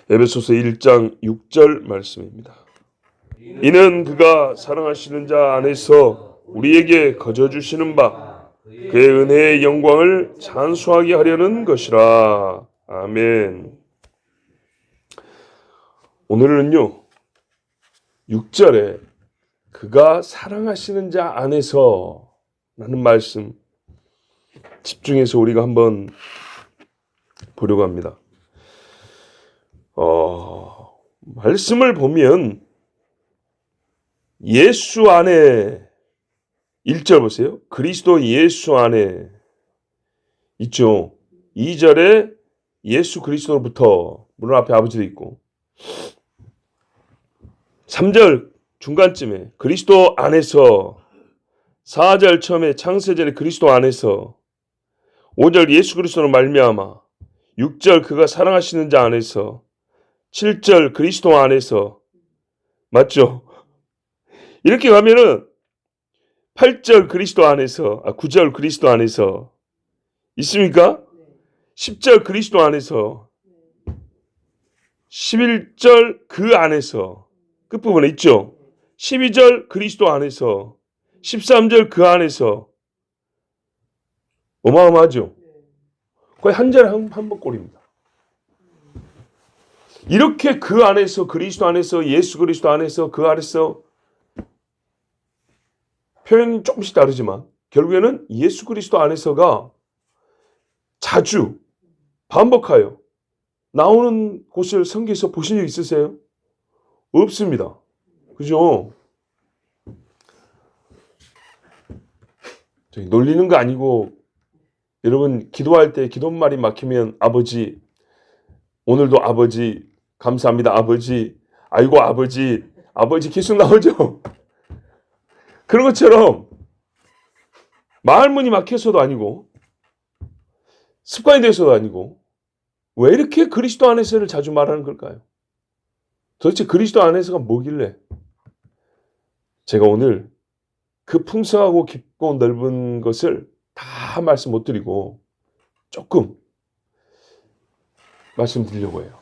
에베소서 1장 6절 말씀입니다. 이는 그가 사랑하시는 자 안에서 우리에게 거저 주시는 바 그의 은혜의 영광을 찬송하게 하려는 것이라. 아멘. 오늘은요 6절에 그가 사랑하시는 자 안에서 라는 말씀 집중해서 우리가 한번 보려고 합니다. 말씀을 보면 예수 안에 1절 보세요. 그리스도 예수 안에 있죠. 2절에 예수 그리스도로부터, 물론 앞에 아버지도 있고, 3절 중간쯤에 그리스도 안에서, 4절 처음에 창세전에 그리스도 안에서, 5절 예수 그리스도로 말미암아, 6절 그가 사랑하시는 자 안에서, 7절 그리스도 안에서. 맞죠? 이렇게 가면은 8절 그리스도 안에서, 9절 그리스도 안에서 있습니까? 10절 그리스도 안에서, 11절 그 안에서, 끝부분에 있죠? 12절 그리스도 안에서, 13절 그 안에서. 어마어마하죠? 거의 한 절에 한 번 꼴입니다. 이렇게 그 안에서, 그리스도 안에서, 예수 그리스도 안에서, 그 안에서, 표현이 조금씩 다르지만 결국에는 예수 그리스도 안에서가 자주 반복하여 나오는 곳을 성경에서 보신 적 있으세요? 없습니다. 그죠? 놀리는 거 아니고, 여러분 기도할 때 기도말이 막히면 아버지, 오늘도 아버지, 감사합니다 아버지, 아이고 아버지, 아버지 계속 나오죠? 그런 것처럼 말문이 막혀서도 아니고 습관이 돼서도 아니고 왜 이렇게 그리스도 안에서를 자주 말하는 걸까요? 도대체 그리스도 안에서가 뭐길래? 제가 오늘 그 풍성하고 깊고 넓은 것을 다 말씀 못 드리고 조금 말씀드리려고 해요.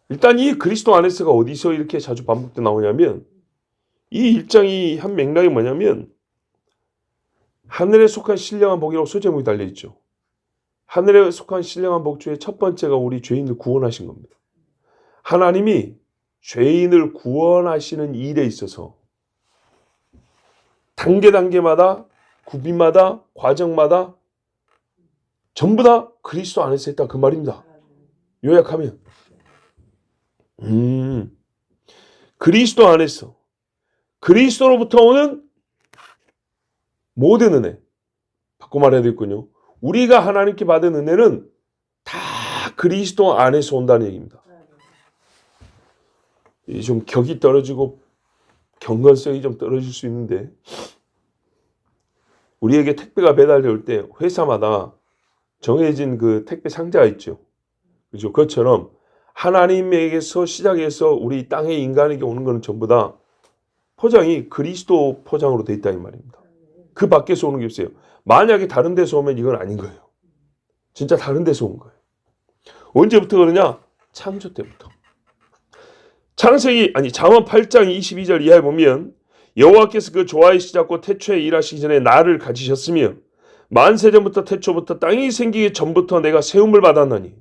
일단 이 그리스도 안에서가 어디서 이렇게 자주 반복돼 나오냐면, 이 1장이 한 맥락이 뭐냐면 하늘에 속한 신령한 복이라고 소제목이 달려있죠. 하늘에 속한 신령한 복 중에 첫 번째가 우리 죄인을 구원하신 겁니다. 하나님이 죄인을 구원하시는 일에 있어서 단계마다, 구비마다, 과정마다 전부 다 그리스도 안에서 했다, 그 말입니다. 요약하면 그리스도 안에서, 그리스도로부터 오는 모든 은혜, 바꿔 말해야 되겠군요. 우리가 하나님께 받은 은혜는 다 그리스도 안에서 온다는 얘기입니다. 좀 격이 떨어지고 경건성이 좀 떨어질 수 있는데, 우리에게 택배가 배달될 때 회사마다 정해진 그 택배 상자가 있죠. 그죠? 그것처럼 하나님에게서 시작해서 우리 땅의 인간에게 오는 것은 전부 다 포장이 그리스도 포장으로 되어 있다는 말입니다. 그 밖에서 오는 게 없어요. 만약에 다른 데서 오면 이건 아닌 거예요. 진짜 다른 데서 온 거예요. 언제부터 그러냐? 창조 때부터. 잠언 8장 22절 이하에 보면, 여호와께서 그 좋아하시자고 태초에 일하시기 전에 나를 가지셨으며 만세전부터 태초부터 땅이 생기기 전부터 내가 세움을 받았나니.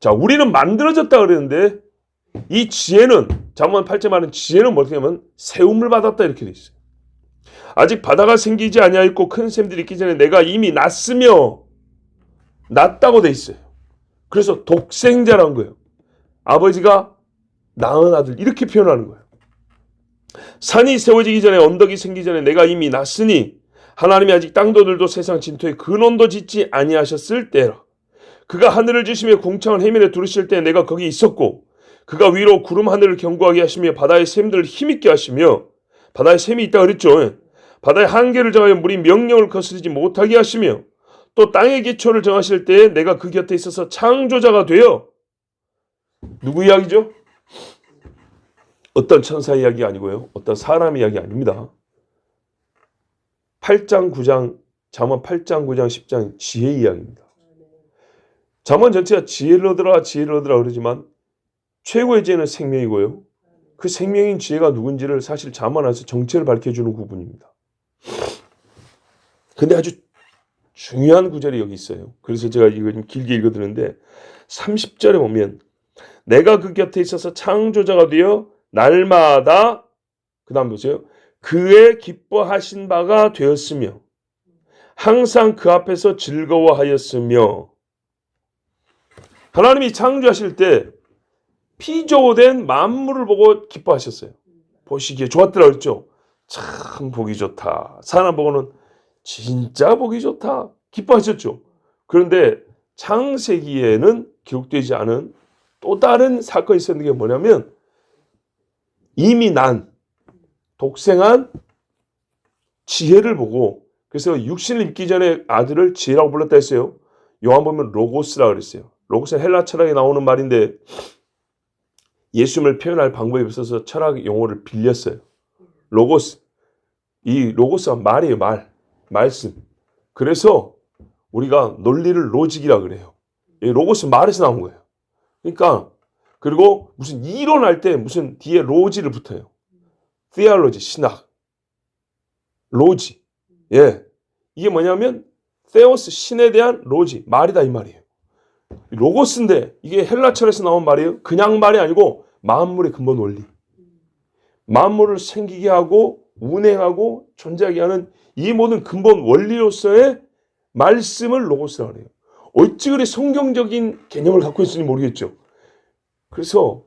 자, 우리는 만들어졌다 그랬는데 이 지혜는, 잠언 8장 말은 지혜는 뭐냐면 하면 세움을 받았다 이렇게 돼 있어요. 아직 바다가 생기지 아니하였고 큰 샘들이 있기 전에 내가 이미 났으며, 났다고 돼 있어요. 그래서 독생자라는 거예요. 아버지가 낳은 아들, 이렇게 표현하는 거예요. 산이 세워지기 전에, 언덕이 생기기 전에 내가 이미 났으니 하나님이 아직 땅도들도 세상 진토에 근원도 짓지 아니하셨을 때라. 그가 하늘을 지시며 궁창을 해면에 두르실 때 내가 거기 있었고, 그가 위로 구름 하늘을 견고하게 하시며 바다의 샘들을 힘있게 하시며, 바다에 샘이 있다 그랬죠. 바다의 한계를 정하여 물이 명령을 거스르지 못하게 하시며, 또 땅의 기초를 정하실 때에 내가 그 곁에 있어서 창조자가 되어. 누구 이야기죠? 어떤 천사 이야기 아니고요. 어떤 사람 이야기 아닙니다. 8장 9장, 잠언 8장 9장 10장 지혜 이야기입니다. 잠언 전체가 지혜를 얻으라 지혜를 얻으라 그러지만 최고의 지혜는 생명이고요. 그 생명인 지혜가 누군지를 사실 잠언 안에서 정체를 밝혀주는 부분입니다. 근데 아주 중요한 구절이 여기 있어요. 그래서 제가 이거 좀 길게 읽어드렸는데 30절에 보면 내가 그 곁에 있어서 창조자가 되어 날마다 그 다음 보세요. 그의 기뻐하신 바가 되었으며 항상 그 앞에서 즐거워하였으며 하나님이 창조하실 때 피조된 만물을 보고 기뻐하셨어요. 보시기에 좋았더라 그랬죠. 참 보기 좋다. 사람 보고는 진짜 보기 좋다. 기뻐하셨죠. 그런데 창세기에는 기록되지 않은 또 다른 사건이 있었는 게 뭐냐면 이미 난 독생한 지혜를 보고 그래서 육신을 입기 전에 아들을 지혜라고 불렀다 했어요. 요한 보면 로고스라고 그랬어요. 로고스는 헬라 철학에 나오는 말인데 예수님을 표현할 방법이 없어서 철학 용어를 빌렸어요. 로고스. 이 로고스가 말이에요. 말씀. 그래서 우리가 논리를 로직이라 그래요. 이 로고스 말에서 나온 거예요. 그러니까 그리고 무슨 이론할 때 무슨 뒤에 로지를 붙어요. theology, 신학. 로지. 예. 이게 뭐냐면 theos, 신에 대한 로지, 말이다 이 말이에요. 로고스인데 이게 헬라철에서 나온 말이에요. 그냥 말이 아니고 만물의 근본 원리. 만물을 생기게 하고 운행하고 존재하게 하는 이 모든 근본 원리로서의 말씀을 로고스라고 해요. 어찌 그리 성경적인 개념을 갖고 있을지 모르겠죠. 그래서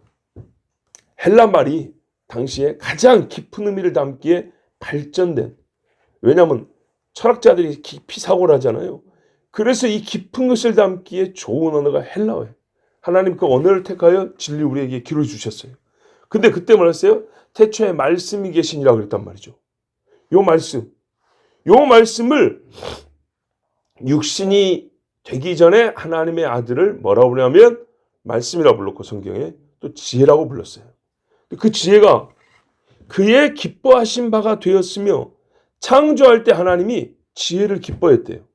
헬라 말이 당시에 가장 깊은 의미를 담기에 발전된, 왜냐하면 철학자들이 깊이 사고를 하잖아요. 그래서 이 깊은 것을 담기에 좋은 언어가 헬라어예요. 하나님 그 언어를 택하여 진리 우리에게 기록해 주셨어요. 근데 그때 뭐랬어요? 태초에 말씀이 계시니라고 그랬단 말이죠. 요 말씀을 육신이 되기 전에 하나님의 아들을 뭐라고 부르냐면 말씀이라고 불렀고 성경에 또 지혜라고 불렀어요. 그 지혜가 그의 기뻐하신 바가 되었으며 창조할 때 하나님이 지혜를 기뻐했대요.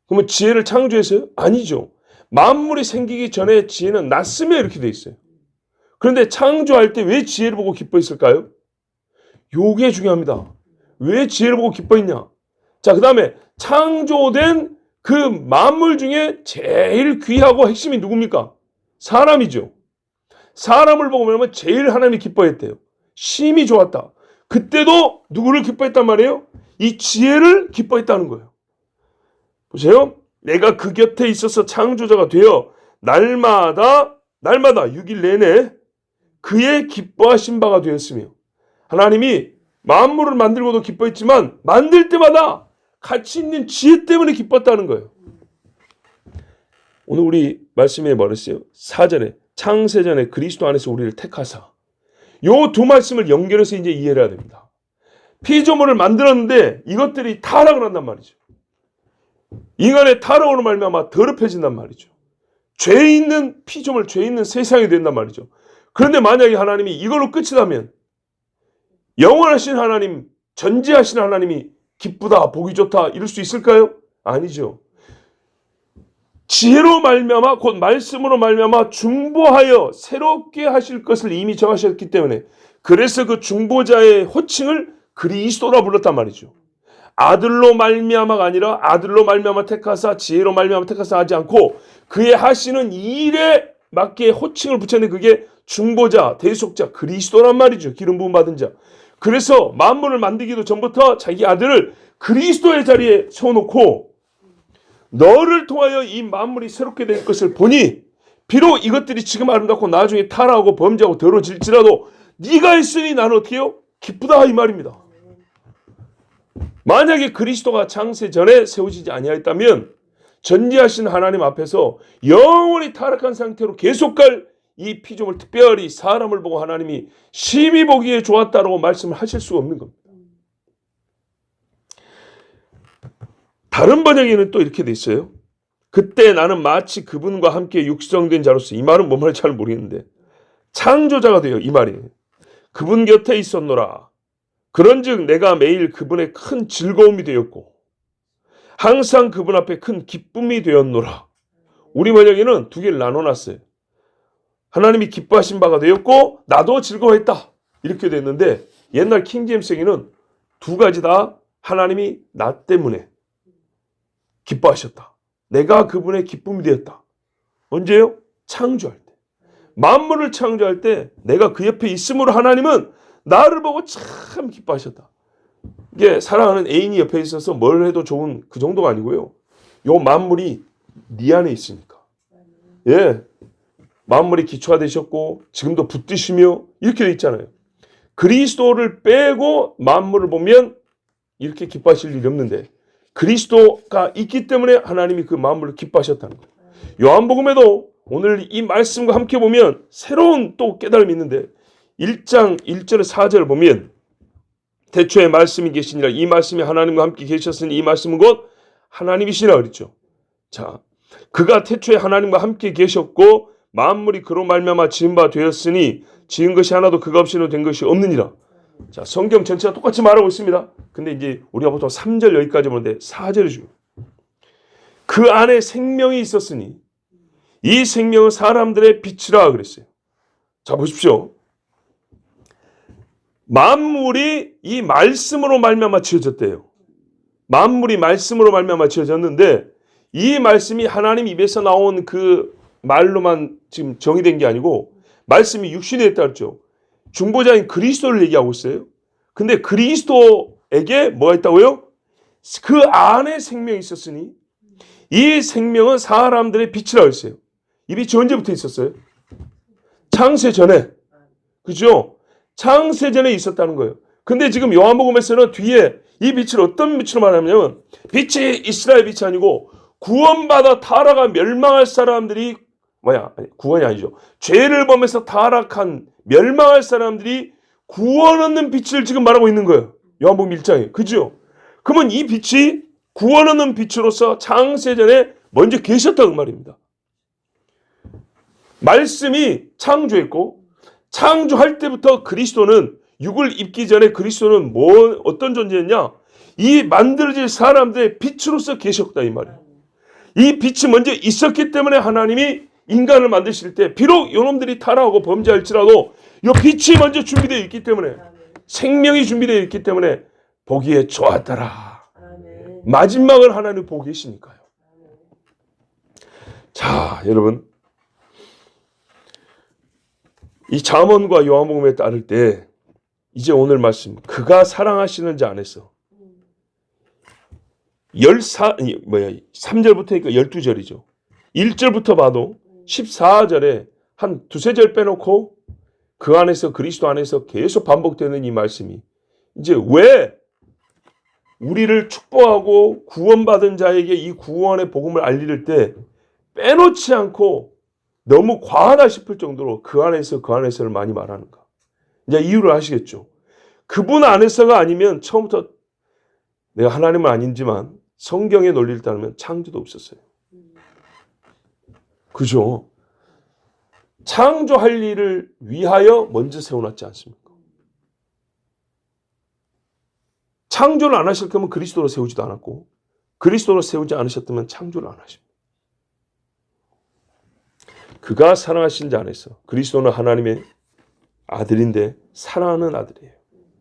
그러면 지혜를 창조했어요? 아니죠. 만물이 생기기 전에 지혜는 났으며 이렇게 돼 있어요. 그런데 창조할 때 왜 지혜를 보고 기뻐했을까요? 요게 중요합니다. 왜 지혜를 보고 기뻐했냐? 자, 그 다음에 창조된 그 만물 중에 제일 귀하고 핵심이 누굽니까? 사람이죠. 사람을 보고 뭐냐면 제일 하나님이 기뻐했대요. 심히 좋았다. 그때도 누구를 기뻐했단 말이에요? 이 지혜를 기뻐했다는 거예요. 보세요. 내가 그 곁에 있어서 창조자가 되어 날마다 6일 내내 그의 기뻐하신 바가 되었으며 하나님이 만물을 만들고도 기뻐했지만 만들 때마다 가치 있는 지혜 때문에 기뻤다는 거예요. 오늘 우리 말씀에 뭐랬어요? 4절에 창세전에 그리스도 안에서 우리를 택하사. 요 두 말씀을 연결해서 이제 이해를 해야 됩니다. 피조물을 만들었는데 이것들이 타락을 한단 말이죠. 인간의 타락으로 말미암아 더럽혀진단 말이죠. 죄 있는 피조물, 죄 있는 세상이 된단 말이죠. 그런데 만약에 하나님이 이걸로 끝이라면 영원하신 하나님, 전지하신 하나님이 기쁘다, 보기 좋다 이럴 수 있을까요? 아니죠. 지혜로 말미암아 곧 말씀으로 말미암아 중보하여 새롭게 하실 것을 이미 정하셨기 때문에 그래서 그 중보자의 호칭을 그리스도라 불렀단 말이죠. 아들로 말미암아가 아니라 아들로 말미암아 택하사 지혜로 말미암아 택하사 하지 않고 그의 하시는 일에 맞게 호칭을 붙였는데 그게 중보자, 대속자, 그리스도란 말이죠. 기름 부음 받은 자. 그래서 만물을 만들기도 전부터 자기 아들을 그리스도의 자리에 세워놓고 너를 통하여 이 만물이 새롭게 될 것을 보니 비록 이것들이 지금 아름답고 나중에 타락하고 범죄하고 더러워질지라도 네가 있으니 나는 어떻게 해요? 기쁘다 이 말입니다. 만약에 그리스도가 창세 전에 세워지지 아니하였다면 전지하신 하나님 앞에서 영원히 타락한 상태로 계속 갈 이 피조물 특별히 사람을 보고 하나님이 심히 보기에 좋았다라고 말씀을 하실 수가 없는 겁니다. 다른 번역에는 또 이렇게 돼 있어요. 그때 나는 마치 그분과 함께 육성된 자로서 이 말은 뭔 말인지 잘 모르겠는데 창조자가 돼요. 이 말이에요. 그분 곁에 있었노라. 그런즉 내가 매일 그분의 큰 즐거움이 되었고 항상 그분 앞에 큰 기쁨이 되었노라. 우리 번역에는 두 개를 나눠놨어요. 하나님이 기뻐하신 바가 되었고 나도 즐거워했다. 이렇게 됐는데 옛날 킹제임스에는 두 가지 다 하나님이 나 때문에 기뻐하셨다. 내가 그분의 기쁨이 되었다. 언제요? 창조할 때. 만물을 창조할 때 내가 그 옆에 있음으로 하나님은 나를 보고 참 기뻐하셨다. 이게 사랑하는 애인이 옆에 있어서 뭘 해도 좋은 그 정도가 아니고요. 요 만물이 네 안에 있으니까. 예. 만물이 기초가 되셨고 지금도 붙드시며 이렇게 돼 있잖아요. 그리스도를 빼고 만물을 보면 이렇게 기뻐하실 일이 없는데 그리스도가 있기 때문에 하나님이 그 만물을 기뻐하셨다는 거예요. 요한복음에도 오늘 이 말씀과 함께 보면 새로운 또 깨달음이 있는데 1장 1절 4절 보면 태초에 말씀이 계시니라 이 말씀이 하나님과 함께 계셨으니 이 말씀은 곧 하나님이시라 그랬죠. 자, 그가 태초에 하나님과 함께 계셨고 만물이 그로 말미암아 지은 바 되었으니 지은 것이 하나도 그가 없이는 된 것이 없느니라. 자, 성경 전체가 똑같이 말하고 있습니다. 근데 이제 우리가 보통 3절 여기까지 보는데 4절이 중요해요. 그 안에 생명이 있었으니 이 생명은 사람들의 빛이라 그랬어요. 자, 보십시오. 만물이 이 말씀으로 말미암아 지어졌대요. 만물이 말씀으로 말미암아 지어졌는데 이 말씀이 하나님 입에서 나온 그 말로만 지금 정의된 게 아니고 말씀이 육신이 됐다 그랬죠. 중보자인 그리스도를 얘기하고 있어요. 근데 그리스도에게 뭐가 있다고요? 그 안에 생명이 있었으니 이 생명은 사람들의 빛이라고 했어요. 이 빛이 언제부터 있었어요? 창세 전에. 그죠? 창세 전에 있었다는 거예요. 근데 지금 요한복음에서는 뒤에 이 빛을 어떤 빛으로 말하냐면 빛이 이스라엘 빛이 아니고 구원받아 타락한 멸망할 사람들이 구원이 아니죠. 죄를 범해서 타락한 멸망할 사람들이 구원 얻는 빛을 지금 말하고 있는 거예요. 요한복음 1장에. 그죠? 그러면 이 빛이 구원 얻는 빛으로서 창세전에 먼저 계셨다고 말입니다. 말씀이 창조했고 창조할 때부터 그리스도는 육을 입기 전에 그리스도는 어떤 존재였냐? 이 만들어질 사람들의 빛으로서 계셨다 이 말이에요. 이 빛이 먼저 있었기 때문에 하나님이 인간을 만드실 때 비록 요놈들이 타락하고 범죄할지라도 이 빛이 먼저 준비되어 있기 때문에 생명이 준비되어 있기 때문에 보기에 좋았더라. 마지막을 하나님 보고 계시니까요. 자, 여러분 이 잠언과 요한복음에 따를 때 이제 오늘 말씀 그가 사랑하시는 자 안에서 3절부터 하니까 12절이죠. 1절부터 봐도 14절에 한 두세 절 빼놓고 그 안에서 그리스도 안에서 계속 반복되는 이 말씀이 이제 왜 우리를 축복하고 구원받은 자에게 이 구원의 복음을 알릴 때 빼놓지 않고 너무 과하다 싶을 정도로 그 안에서를 많이 말하는가. 이제 이유를 아시겠죠. 그분 안에서가 아니면 처음부터 내가 하나님은 아니지만 성경의 논리를 따르면 창조도 없었어요. 그죠? 창조할 일을 위하여 먼저 세워놨지 않습니까? 창조를 안 하실 거면 그리스도로 세우지도 않았고 그리스도로 세우지 않으셨다면 창조를 안 하십니다. 그가 사랑하신 자 안에서 그리스도는 하나님의 아들인데 사랑하는 아들이에요.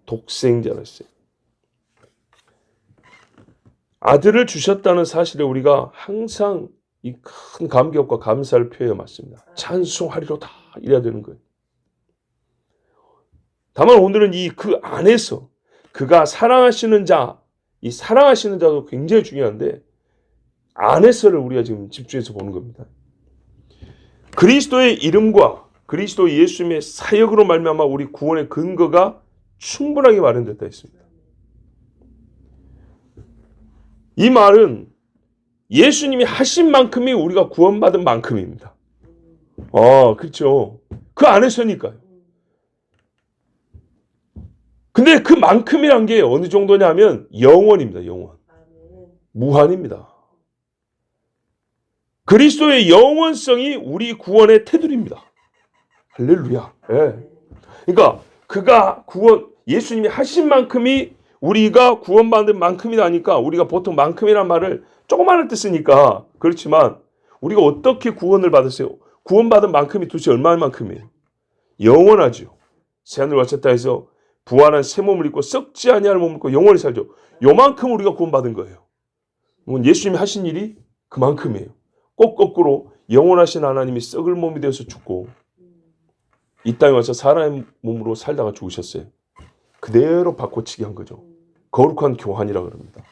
독생자였어요. 아들을 주셨다는 사실에 우리가 항상 이 큰 감격과 감사를 표해야 맞습니다. 찬송하리로다 이래야 되는 거예요. 다만 오늘은 그 안에서 그가 사랑하시는 자, 이 사랑하시는 자도 굉장히 중요한데 안에서를 우리가 지금 집중해서 보는 겁니다. 그리스도의 이름과 그리스도 예수님의 사역으로 말미암아 우리 구원의 근거가 충분하게 마련됐다 했습니다. 이 말은 예수님이 하신 만큼이 우리가 구원받은 만큼입니다. 그렇죠. 그 안에서니까요. 근데 그 만큼이란 게 어느 정도냐면 영원입니다. 영원. 무한입니다. 그리스도의 영원성이 우리 구원의 테두리입니다. 할렐루야. 네. 그러니까 그가 예수님이 하신 만큼이 우리가 구원받은 만큼이라니까 우리가 보통 만큼이란 말을 조그마한 때 쓰니까 그렇지만 우리가 어떻게 구원을 받았어요? 구원받은 만큼이 도대체 얼마만큼이에요? 영원하죠. 새하늘과 새 땅에서 부활한 새 몸을 입고 썩지 아니할 몸을 입고 영원히 살죠. 요만큼 우리가 구원받은 거예요. 예수님이 하신 일이 그만큼이에요. 꼭 거꾸로 영원하신 하나님이 썩을 몸이 되어서 죽고 이 땅에 와서 사람의 몸으로 살다가 죽으셨어요. 그대로 바꿔치기 한 거죠. 거룩한 교환이라 그럽니다.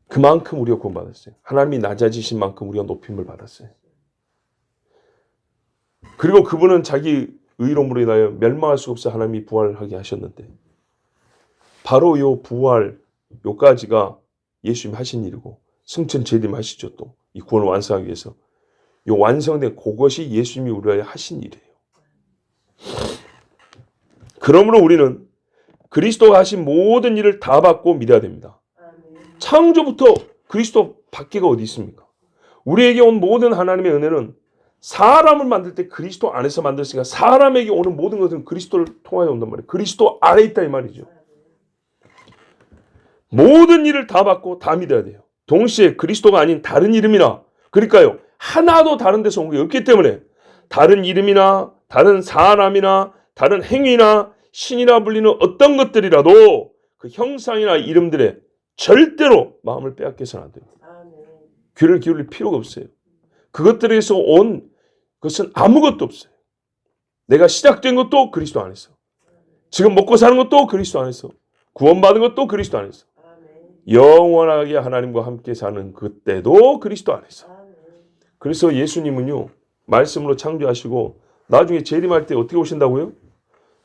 그만큼 우리가 구원받았어요. 하나님이 낮아지신 만큼 우리가 높임을 받았어요. 그리고 그분은 자기 의로움으로 인하여 멸망할 수 없어 하나님이 부활하게 하셨는데 바로 요 부활 요까지가 예수님 하신 일이고 승천 재림 하시죠. 또 이 구원을 완성하기 위해서 요 완성된 그것이 예수님이 우리에게 하신 일이에요. 그러므로 우리는 그리스도가 하신 모든 일을 다 받고 믿어야 됩니다. 창조부터 그리스도 밖에가 어디 있습니까? 우리에게 온 모든 하나님의 은혜는 사람을 만들 때 그리스도 안에서 만들었으니까 사람에게 오는 모든 것은 그리스도를 통하여 온단 말이에요. 그리스도 안에 있다 이 말이죠. 모든 일을 다 받고 다 믿어야 돼요. 동시에 그리스도가 아닌 다른 이름이나 그러니까요. 하나도 다른 데서 온 게 없기 때문에 다른 이름이나 다른 사람이나 다른 행위나 신이라 불리는 어떤 것들이라도 그 형상이나 이름들에 절대로 마음을 빼앗겨서는 안 됩니다. 귀를 기울일 필요가 없어요. 그것들에서 온 것은 아무것도 없어요. 내가 시작된 것도 그리스도 안에서. 지금 먹고 사는 것도 그리스도 안에서. 구원받은 것도 그리스도 안에서. 영원하게 하나님과 함께 사는 그때도 그리스도 안에서. 그래서 예수님은요. 말씀으로 창조하시고 나중에 재림할 때 어떻게 오신다고요?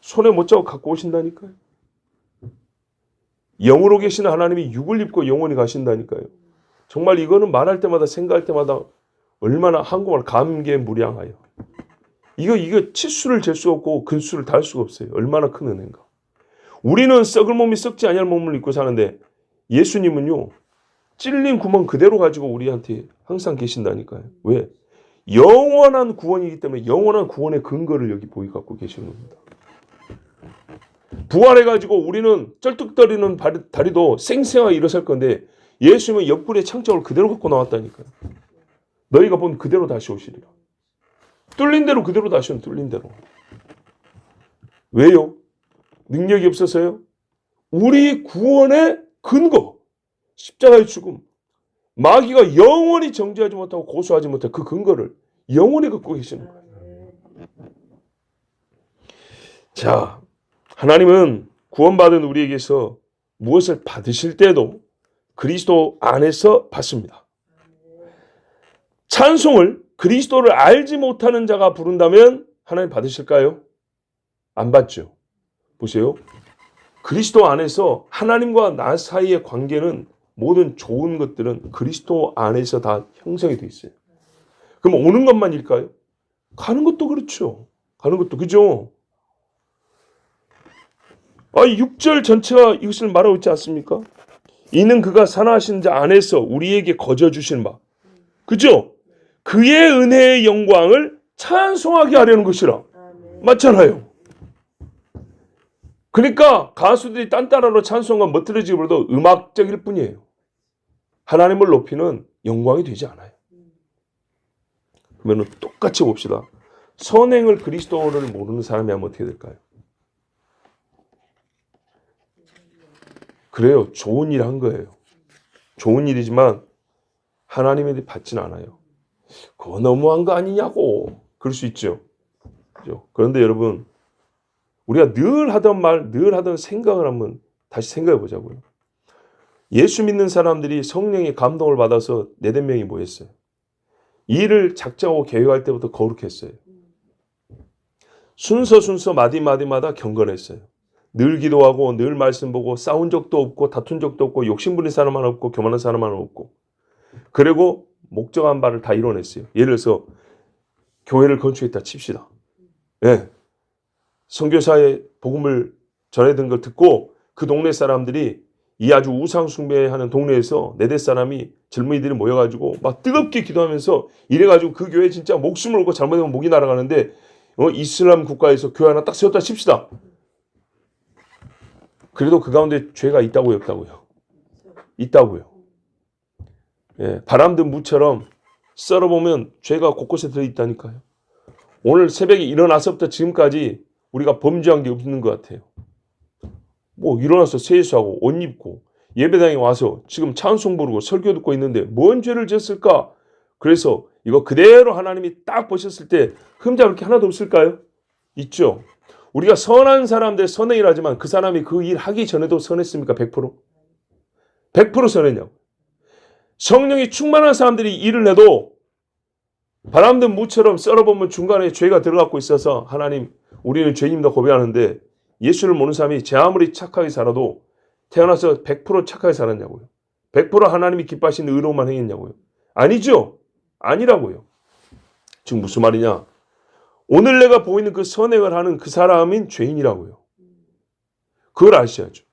손에 못 잡고 갖고 오신다니까요. 영으로 계시는 하나님이 육을 입고 영원히 가신다니까요. 정말 이거는 말할 때마다 생각할 때마다 얼마나 한국말 감개무량하여. 이거 치수를 잴 수 없고 근수를 달 수가 없어요. 얼마나 큰 은혜인가. 우리는 썩을 몸이 썩지 아니할 몸을 입고 사는데 예수님은요. 찔린 구멍 그대로 가지고 우리한테 항상 계신다니까요. 왜? 영원한 구원이기 때문에 영원한 구원의 근거를 여기 보이 갖고 계시는 겁니다. 부활해가지고 우리는 쩔뚝거리는 다리도 쌩쌩하게 일어설 건데 예수님은 옆구리에 창자를 그대로 갖고 나왔다니까요. 너희가 본 그대로 다시 오시리라. 뚫린 대로 그대로 다시 오는 뚫린 대로. 왜요? 능력이 없어서요? 우리 구원의 근거, 십자가의 죽음, 마귀가 영원히 정죄하지 못하고 고소하지 못할 그 근거를 영원히 갖고 계시는 거예요. 자, 하나님은 구원받은 우리에게서 무엇을 받으실 때도 그리스도 안에서 받습니다. 찬송을 그리스도를 알지 못하는 자가 부른다면 하나님 받으실까요? 안 받죠. 보세요. 그리스도 안에서 하나님과 나 사이의 관계는 모든 좋은 것들은 그리스도 안에서 다 형성이 돼 있어요. 그럼 오는 것만일까요? 가는 것도 그렇죠. 가는 것도 그죠. 6절 전체가 이것을 말하고 있지 않습니까? 이는 그가 산하신 자 안에서 우리에게 거저 주신 바. 그죠? 그의 은혜의 영광을 찬송하게 하려는 것이라. 맞잖아요. 그러니까 가수들이 딴따라로 찬송과 멋들어지기 보다도 음악적일 뿐이에요. 하나님을 높이는 영광이 되지 않아요. 그러면 똑같이 봅시다. 선행을 그리스도를 모르는 사람이 하면 어떻게 될까요? 그래요. 좋은 일 한 거예요. 좋은 일이지만 하나님이 받지는 않아요. 그거 너무한 거 아니냐고 그럴 수 있죠. 그렇죠? 그런데 여러분 우리가 늘 하던 말, 늘 하던 생각을 한번 다시 생각해 보자고요. 예수 믿는 사람들이 성령의 감동을 받아서 4-5명이 모였어요. 일을 작정하고 계획할 때부터 거룩했어요. 순서 마디마디마다 경건했어요. 늘 기도하고 늘 말씀 보고 싸운 적도 없고 다툰 적도 없고 욕심부린 사람 하나 없고 교만한 사람 하나 없고 그리고 목적한 바를 다 이뤄냈어요. 예를 들어서 교회를 건축했다 칩시다. 예. 선교사의 복음을 전해든 걸 듣고 그 동네 사람들이 이 아주 우상 숭배하는 동네에서 4대 사람이 젊은이들이 모여가지고 막 뜨겁게 기도하면서 이래가지고 그 교회 진짜 목숨을 걸고 잘못하면 목이 날아가는데 이슬람 국가에서 교회 하나 딱 세웠다 칩시다. 그래도 그 가운데 죄가 있다고요, 없다고요? 있다고요. 예, 바람든 무처럼 썰어보면 죄가 곳곳에 들어있다니까요. 오늘 새벽에 일어나서부터 지금까지 우리가 범죄한 게 없는 것 같아요. 뭐 일어나서 세수하고 옷 입고 예배당에 와서 지금 찬송 부르고 설교 듣고 있는데 뭔 죄를 지었을까? 그래서 이거 그대로 하나님이 딱 보셨을 때 흠잡을 게 하나도 없을까요? 있죠. 우리가 선한 사람들 선행을 하지만 그 사람이 그 일 하기 전에도 선했습니까? 100%? 100% 선했냐고. 성령이 충만한 사람들이 일을 해도 바람든 무처럼 썰어보면 중간에 죄가 들어가고 있어서 하나님 우리는 죄인임다 고백하는데 예수를 모르는 사람이 제 아무리 착하게 살아도 태어나서 100% 착하게 살았냐고요. 100% 하나님이 기뻐하시는 의로만 행했냐고요. 아니죠. 아니라고요. 지금 무슨 말이냐. 오늘 내가 보이는 그 선행을 하는 그 사람인 죄인이라고요. 그걸 아셔야죠.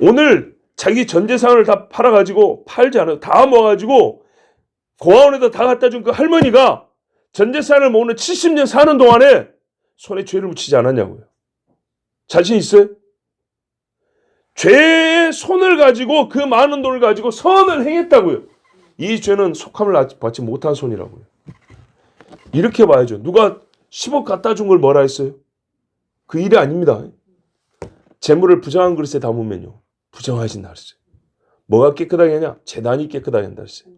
오늘 자기 전 재산을 다 팔아가지고 팔지 않아요. 다 모아가지고 고아원에다 다 갖다 준 그 할머니가 전 재산을 모으는 70년 사는 동안에 손에 죄를 묻히지 않았냐고요. 자신 있어요? 죄의 손을 가지고 그 많은 돈을 가지고 선을 행했다고요. 이 죄는 속함을 받지 못한 손이라고요. 이렇게 봐야죠. 누가 10억 갖다 준 걸 뭐라 했어요? 그 일이 아닙니다. 재물을 부정한 그릇에 담으면요. 부정하신다 했어요. 뭐가 깨끗하게 하냐? 재단이 깨끗하게 한다 했어요.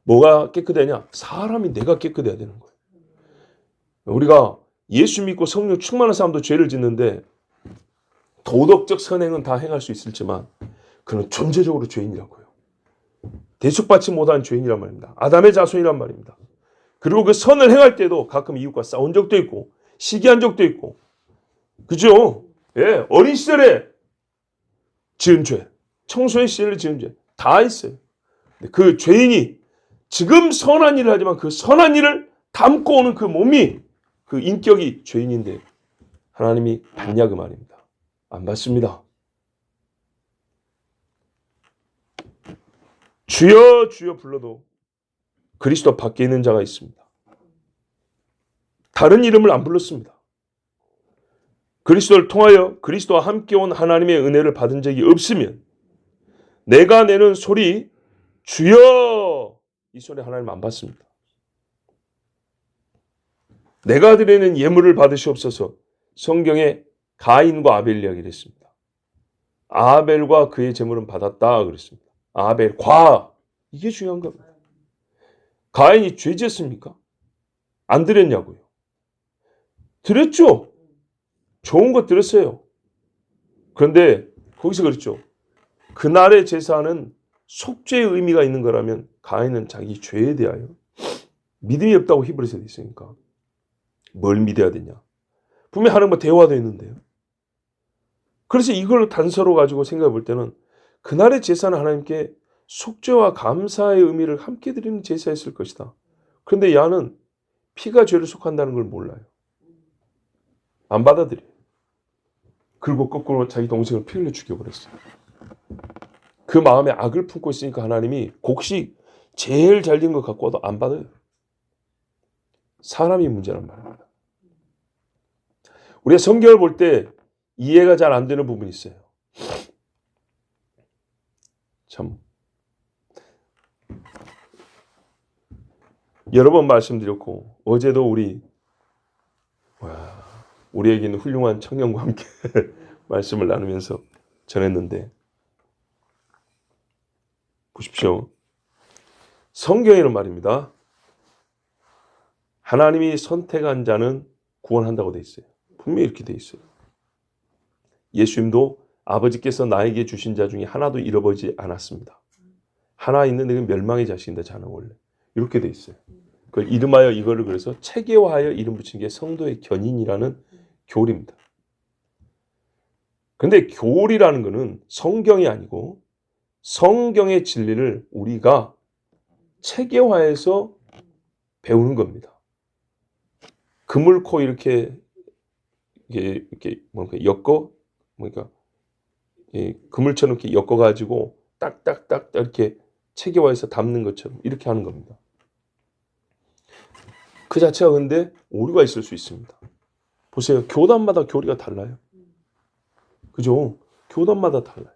뭐가 깨끗하냐? 사람이 내가 깨끗해야 되는 거예요. 우리가 예수 믿고 성령 충만한 사람도 죄를 짓는데 도덕적 선행은 다 행할 수 있을지만 그는 존재적으로 죄인이라고요. 대속받지 못한 죄인이란 말입니다. 아담의 자손이란 말입니다. 그리고 그 선을 행할 때도 가끔 이웃과 싸운 적도 있고 시기한 적도 있고 그죠? 예, 어린 시절에 지은 죄, 청소년 시절에 지은 죄 다 있어요. 그 죄인이 지금 선한 일을 하지만 그 선한 일을 담고 오는 그 몸이 그 인격이 죄인인데 하나님이 받냐 그 말입니다. 안 받습니다. 주여 주여 불러도 그리스도 밖에 있는 자가 있습니다. 다른 이름을 안 불렀습니다. 그리스도를 통하여 그리스도와 함께 온 하나님의 은혜를 받은 적이 없으면 내가 내는 소리 주여 이 소리 하나님 안 받습니다. 내가 드리는 예물을 받으시옵소서. 성경에 가인과 아벨 이야기를 했습니다. 아벨과 그의 제물은 받았다 그랬습니다. 아벨과 이게 중요한 겁니다. 가인이 죄 지었습니까? 안 드렸냐고요. 드렸죠. 좋은 것 드렸어요. 그런데 거기서 그랬죠. 그날의 제사는 속죄의 의미가 있는 거라면 가인은 자기 죄에 대하여 믿음이 없다고 히브리서에 있으니까 뭘 믿어야 되냐. 분명히 하나님과 대화도 했는데요. 그래서 이걸 단서로 가지고 생각해 볼 때는 그날의 제사는 하나님께 속죄와 감사의 의미를 함께 드리는 제사였을 것이다. 그런데 야는 피가 죄를 속한다는 걸 몰라요. 안 받아들여요. 그리고 거꾸로 자기 동생을 피 흘려 죽여버렸어요. 그 마음에 악을 품고 있으니까 하나님이 곡식 제일 잘 된 것 갖고 와도 안 받아요. 사람이 문제란 말입니다. 우리가 성경을 볼 때 이해가 잘 안 되는 부분이 있어요. 참 여러 번 말씀드렸고 어제도 우리에게는 훌륭한 청년과 함께 말씀을 나누면서 전했는데 보십시오. 성경에는 말입니다. 하나님이 선택한 자는 구원한다고 돼 있어요. 분명히 이렇게 돼 있어요. 예수님도 아버지께서 나에게 주신 자 중에 하나도 잃어버리지 않았습니다. 하나 있는 내가 멸망의 자식인데 자는 원래 이렇게 돼 있어요. 그걸 이름하여 이거를 그래서 체계화하여 이름 붙인 게 성도의 견인이라는 교리입니다. 근데 교리라는 거는 성경이 아니고 성경의 진리를 우리가 체계화해서 배우는 겁니다. 그물코 이렇게 뭔가 엮어 그러니까 그물처럼 이렇게 엮어가지고 딱딱딱 이렇게 체계화해서 담는 것처럼 이렇게 하는 겁니다. 그 자체가 근데 오류가 있을 수 있습니다. 보세요. 교단마다 교리가 달라요. 그죠? 교단마다 달라요.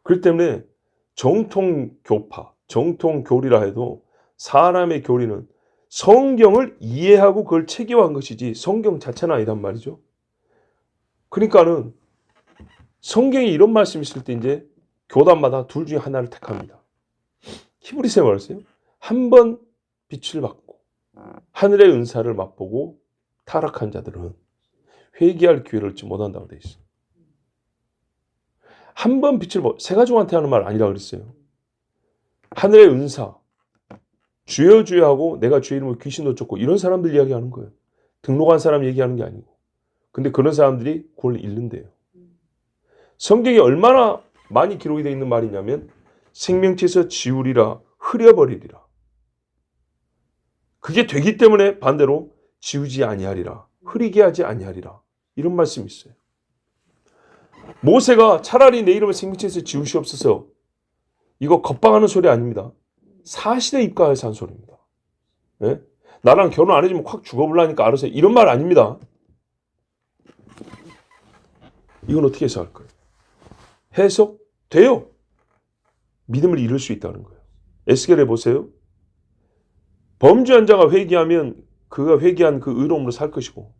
그렇기 때문에 정통 교파, 정통 교리라 해도 사람의 교리는 성경을 이해하고 그걸 체계화한 것이지 성경 자체는 아니단 말이죠. 그러니까는 성경에 이런 말씀이 있을 때 이제 교단마다 둘 중에 하나를 택합니다. 히브리서에 말했어요. 한 번 빛을 받고 하늘의 은사를 맛보고 타락한 자들은 회개할 기회를 얻지 못한다고 되어 있어요. 한 번 빛을 세 가족한테 하는 말 아니라고 그랬어요. 하늘의 은사, 주여 주여 하고 내가 주의 이름으로 귀신도 쫓고 이런 사람들 이야기하는 거예요. 등록한 사람 얘기하는 게 아니고. 근데 그런 사람들이 그걸 잃는데요. 성경에 얼마나 많이 기록이 되어 있는 말이냐면 생명체에서 지우리라 흐려버리리라. 그게 되기 때문에 반대로 지우지 아니하리라. 흐리게 하지 아니하리라. 이런 말씀이 있어요. 모세가 차라리 내 이름을 생명체에서 지우시옵소서. 이거 겁방하는 소리 아닙니다. 사실에 입각해서 한 소리입니다. 네? 나랑 결혼 안 해주면 확 죽어볼라니까 알아서 이런 말 아닙니다. 이건 어떻게 해석할 거예요? 해석돼요. 믿음을 잃을 수 있다는 거예요. 에스겔에 보세요. 범죄한 자가 회개하면 그가 회개한 그 의로움으로 살 것이고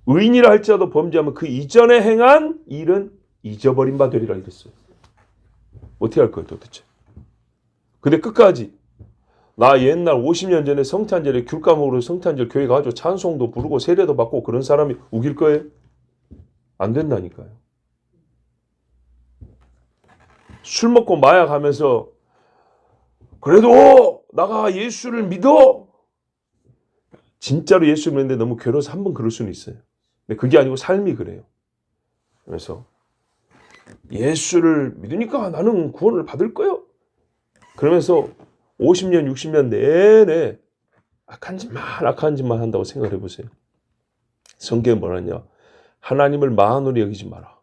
의인이라 할지라도 범죄하면 그 이전에 행한 일은 잊어버린 바 되리라 이랬어요. 어떻게 할 거예요 도대체? 근데 끝까지 나 옛날 50년 전에 성탄절에 귤 까먹으러 성탄절 교회 가가지고 찬송도 부르고 세례도 받고 그런 사람이 우길 거예요? 안 된다니까요. 술 먹고 마약하면서 그래도 나가 예수를 믿어. 진짜로 예수를 믿는데 너무 괴로워서 한번 그럴 수는 있어요. 근데 그게 아니고 삶이 그래요. 그래서 예수를 믿으니까 나는 구원을 받을 거예요. 그러면서 50년, 60년 내내 악한 짓만 한다고 생각을 해보세요. 성경에 뭐라냐? 하나님을 만으로 여기지 마라.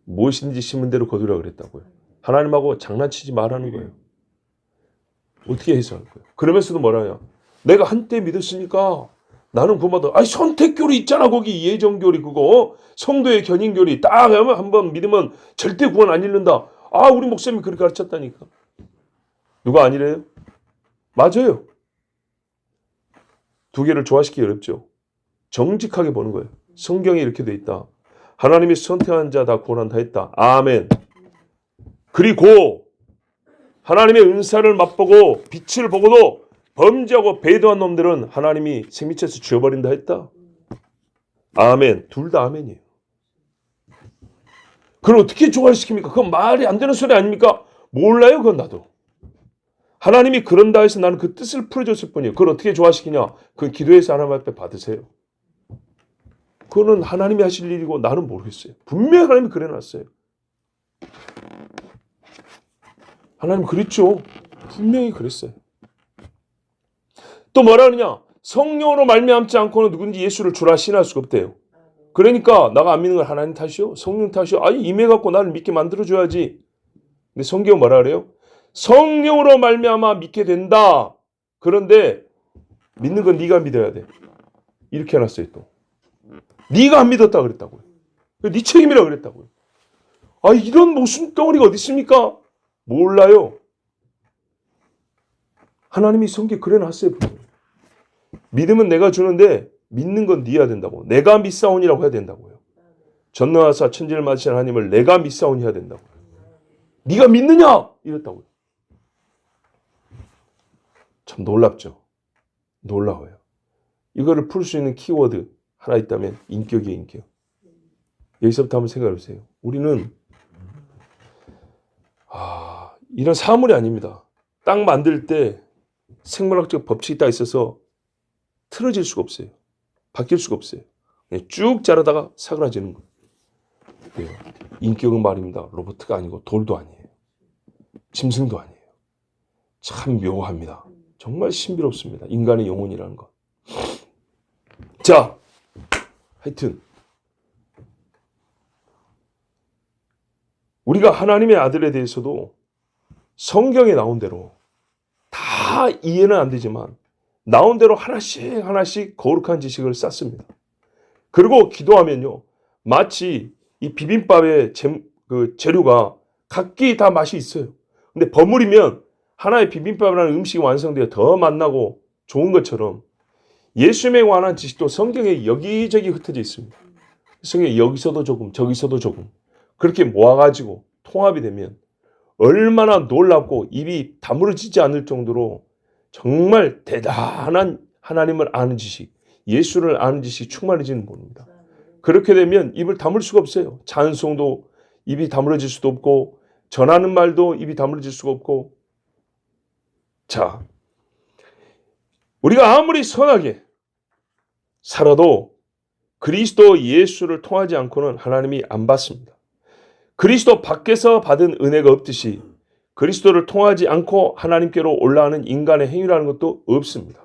무엇인지 심은 대로 거두라 그랬다고요. 하나님하고 장난치지 말라는 거예요. 어떻게 해석할 거예요? 그러면서도 뭐라냐? 내가 한때 믿었으니까 나는 구원받아. 아니 선택교리 있잖아 거기 예정교리 그거 성도의 견인교리 딱 하면 한번 믿으면 절대 구원 안 잃는다. 아 우리 목사님이 그렇게 가르쳤다니까. 누가 아니래요? 맞아요. 두 개를 조화시키기 어렵죠. 정직하게 보는 거예요. 성경에 이렇게 돼 있다. 하나님이 선택한 자 다 구원한다 했다. 아멘. 그리고 하나님의 은사를 맛보고 빛을 보고도 범죄하고 배도한 놈들은 하나님이 생명체에서 지워버린다 했다. 아멘. 둘 다 아멘이에요. 그걸 어떻게 조화시킵니까? 그건 말이 안 되는 소리 아닙니까? 몰라요 그건 나도. 하나님이 그런다 해서 나는 그 뜻을 풀어줬을 뿐이에요. 그걸 어떻게 조화시키냐? 그건 기도해서 하나님 앞에 받으세요. 그거는 하나님이 하실 일이고 나는 모르겠어요. 분명히 하나님이 그래놨어요. 하나님 그랬죠. 분명히 그랬어요. 또 뭐라 그러냐? 성령으로 말미암지 않고는 누군지 예수를 주라 신할 수가 없대요. 그러니까 나가 안 믿는 건 하나님 탓이요? 성령 탓이요? 아니 임해갖고 나를 믿게 만들어줘야지. 근데 성경 뭐라 그래요? 성령으로 말미암아 믿게 된다. 그런데 믿는 건 네가 믿어야 돼. 이렇게 해놨어요 또. 네가 안 믿었다 그랬다고요. 네 책임이라 그랬다고요. 아 이런 무슨 덩어리가 어디 있습니까? 몰라요. 하나님이 성경에 그래놨어요. 믿음은 내가 주는데 믿는 건 네가 된다고. 내가 믿사오니라고 해야 된다고요. 전능하사 천지를 만드신 하나님을 내가 믿사오니 해야 된다고요. 네가 믿느냐? 이랬다고요. 참 놀랍죠. 놀라워요. 이거를 풀 수 있는 키워드 하나 있다면 인격이에요. 인격. 여기서부터 한번 생각해 보세요. 우리는 이런 사물이 아닙니다. 땅 만들 때 생물학적 법칙이 딱 있어서 틀어질 수가 없어요. 바뀔 수가 없어요. 그냥 쭉 자라다가 사그라지는 거예요. 인격은 말입니다. 로봇가 아니고 돌도 아니에요. 짐승도 아니에요. 참 묘합니다. 정말 신비롭습니다. 인간의 영혼이라는 것. 자, 하여튼 우리가 하나님의 아들에 대해서도 성경에 나온 대로 다 이해는 안 되지만 나온 대로 하나씩 거룩한 지식을 쌓습니다. 그리고 기도하면요. 마치 이 비빔밥의 재료가 각기 다 맛이 있어요. 근데 버무리면 하나의 비빔밥이라는 음식이 완성되어 더 맛나고 좋은 것처럼 예수님에 관한 지식도 성경에 여기저기 흩어져 있습니다. 성경에 여기서도 조금 저기서도 조금 그렇게 모아가지고 통합이 되면 얼마나 놀랍고 입이 다물어지지 않을 정도로 정말 대단한 하나님을 아는 지식, 예수를 아는 지식이 충만해지는 분입니다. 그렇게 되면 입을 다물 수가 없어요. 찬송도 입이 다물어질 수도 없고 전하는 말도 입이 다물어질 수가 없고. 자, 우리가 아무리 선하게 살아도 그리스도 예수를 통하지 않고는 하나님이 안 받습니다. 그리스도 밖에서 받은 은혜가 없듯이 그리스도를 통하지 않고 하나님께로 올라가는 인간의 행위라는 것도 없습니다.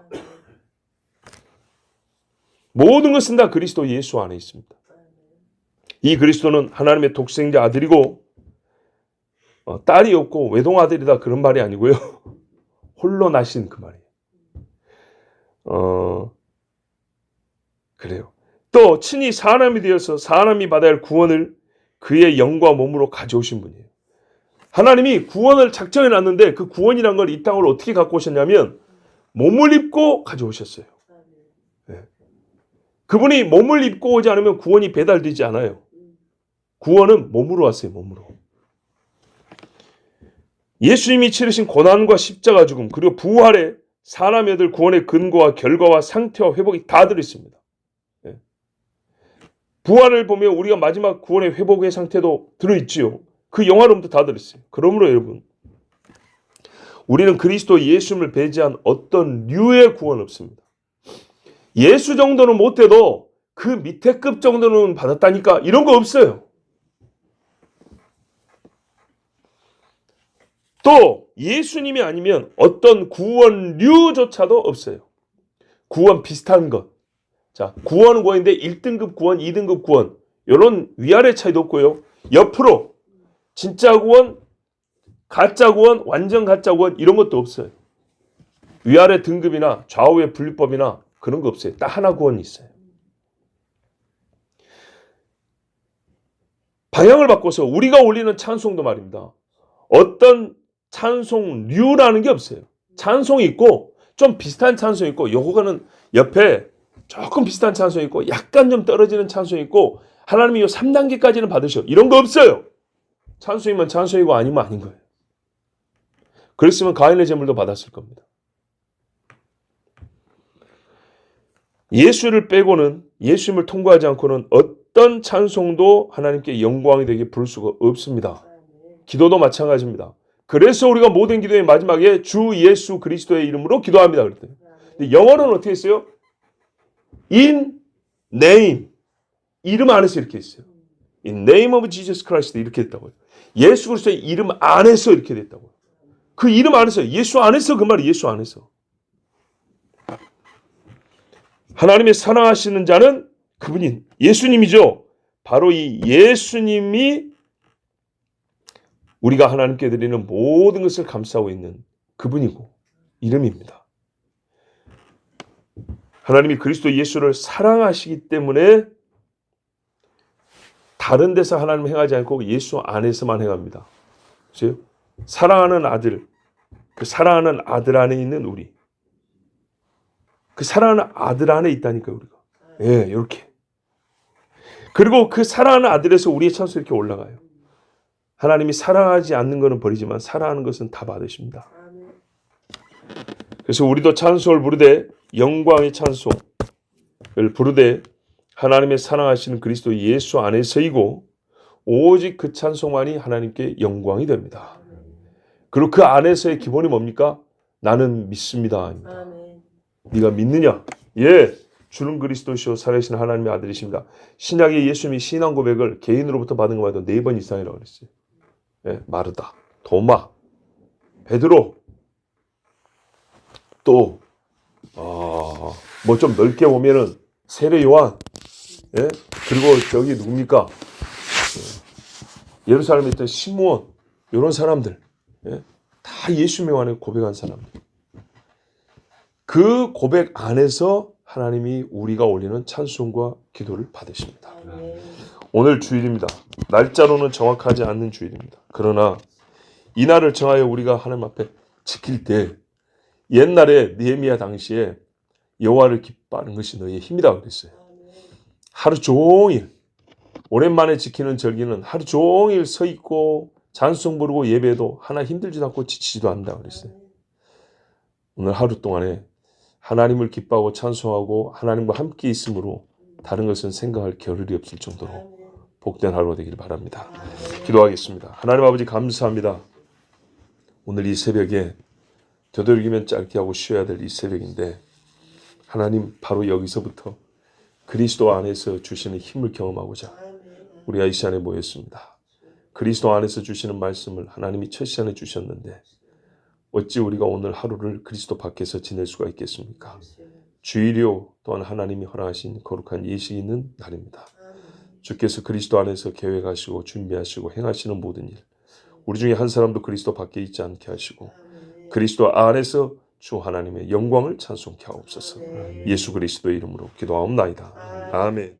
모든 것은 다 그리스도 예수 안에 있습니다. 이 그리스도는 하나님의 독생자 아들이고 딸이 없고 외동아들이다 그런 말이 아니고요. 홀로 나신 그 말이에요. 그래요. 또 친히 사람이 되어서 사람이 받아야 할 구원을 그의 영과 몸으로 가져오신 분이에요. 하나님이 구원을 작정해 놨는데 그 구원이란 걸 이 땅으로 어떻게 갖고 오셨냐면 몸을 입고 가져오셨어요. 네. 그분이 몸을 입고 오지 않으면 구원이 배달되지 않아요. 구원은 몸으로 왔어요. 몸으로. 예수님이 치르신 고난과 십자가 죽음 그리고 부활에 사람의 아들 구원의 근거와 결과와 상태와 회복이 다 들어있습니다. 네. 부활을 보면 우리가 마지막 구원의 회복의 상태도 들어있지요. 그 영화로움도 다 들어있어요. 그러므로 여러분 우리는 그리스도 예수님을 배제한 어떤 류의 구원 없습니다. 예수 정도는 못해도 그 밑에 급 정도는 받았다니까 이런 거 없어요. 또 예수님이 아니면 어떤 구원류조차도 없어요. 구원 비슷한 것. 자, 구원은 구원인데 1등급 구원, 2등급 구원 이런 위아래 차이도 없고요. 옆으로 진짜 구원, 가짜 구원, 완전 가짜 구원 이런 것도 없어요. 위아래 등급이나 좌우의 분류법이나 그런 거 없어요. 딱 하나 구원이 있어요. 방향을 바꿔서 우리가 올리는 찬송도 말입니다. 어떤 찬송류라는 게 없어요. 찬송이 있고 좀 비슷한 찬송이 있고 요거는 옆에 조금 비슷한 찬송이 있고 약간 좀 떨어지는 찬송이 있고 하나님이 요 3단계까지는 받으셔. 이런 거 없어요. 찬송이면 찬송이고 아니면 아닌 거예요. 그랬으면 가인의 제물도 받았을 겁니다. 예수를 빼고는 예수님을 통과하지 않고는 어떤 찬송도 하나님께 영광이 되게 부를 수가 없습니다. 기도도 마찬가지입니다. 그래서 우리가 모든 기도의 마지막에 주 예수 그리스도의 이름으로 기도합니다. 그랬더니 영어로는 어떻게 했어요? In name 이름 안에서 이렇게 했어요. In name of Jesus Christ 이렇게 됐다고요. 예수 그리스도의 이름 안에서 이렇게 됐다고요. 그 이름 안에서 예수 안에서 그 말이 예수 안에서. 하나님의 사랑하시는 자는 그분이 예수님이죠. 바로 이 예수님이 우리가 하나님께 드리는 모든 것을 감싸고 있는 그분이고 이름입니다. 하나님이 그리스도 예수를 사랑하시기 때문에 다른 데서 하나님을 행하지 않고 예수 안에서만 행합니다. 보세요. 사랑하는 아들, 그 사랑하는 아들 안에 있는 우리. 그 사랑하는 아들 안에 있다니까요, 우리가. 예, 이렇게. 그리고 그 사랑하는 아들에서 우리의 찬송이 이렇게 올라가요. 하나님이 사랑하지 않는 것은 버리지만 사랑하는 것은 다 받으십니다. 그래서 우리도 찬송을 부르되 영광의 찬송을 부르되 하나님의 사랑하시는 그리스도 예수 안에서이고 오직 그 찬송만이 하나님께 영광이 됩니다. 그리고 그 안에서의 기본이 뭡니까? 나는 믿습니다. 네가 믿느냐? 예, 주는 그리스도시오 살아계신 하나님의 아들이십니다. 신약의 예수님이 신앙 고백을 개인으로부터 받은 것마다 4번 이상이라고 그랬어요. 예, 마르다, 도마, 베드로, 또 뭐 좀 넓게 보면은 세례 요한, 예, 그리고 저기 누굽니까? 예루살렘에 있던 시므온 이런 사람들, 예, 다 예수님에 관해 고백한 사람들. 그 고백 안에서 하나님이 우리가 올리는 찬송과 기도를 받으십니다. 오늘 주일입니다. 날짜로는 정확하지 않는 주일입니다. 그러나 이 날을 정하여 우리가 하나님 앞에 지킬 때 옛날에 느헤미야 당시에 여호와를 기뻐하는 것이 너희의 힘이다 그랬어요. 하루 종일 오랜만에 지키는 절기는 하루 종일 서 있고 찬송 부르고 예배도 하나 힘들지도 않고 지치지도 않는다 그랬어요. 오늘 하루 동안에 하나님을 기뻐하고 찬송하고 하나님과 함께 있으므로 다른 것은 생각할 겨를이 없을 정도로 복된 하루가 되기를 바랍니다. 기도하겠습니다. 하나님 아버지 감사합니다. 오늘 이 새벽에 되도록이면 짧게 하고 쉬어야 될 이 새벽인데 하나님 바로 여기서부터 그리스도 안에서 주시는 힘을 경험하고자 우리가 이 시간에 모였습니다. 그리스도 안에서 주시는 말씀을 하나님이 첫 시간에 주셨는데 어찌 우리가 오늘 하루를 그리스도 밖에서 지낼 수가 있겠습니까? 주일요 또한 하나님이 허락하신 거룩한 예식이 있는 날입니다. 주께서 그리스도 안에서 계획하시고 준비하시고 행하시는 모든 일 우리 중에 한 사람도 그리스도 밖에 있지 않게 하시고 그리스도 안에서 주 하나님의 영광을 찬송케 하옵소서. 예수 그리스도의 이름으로 기도하옵나이다. 아멘.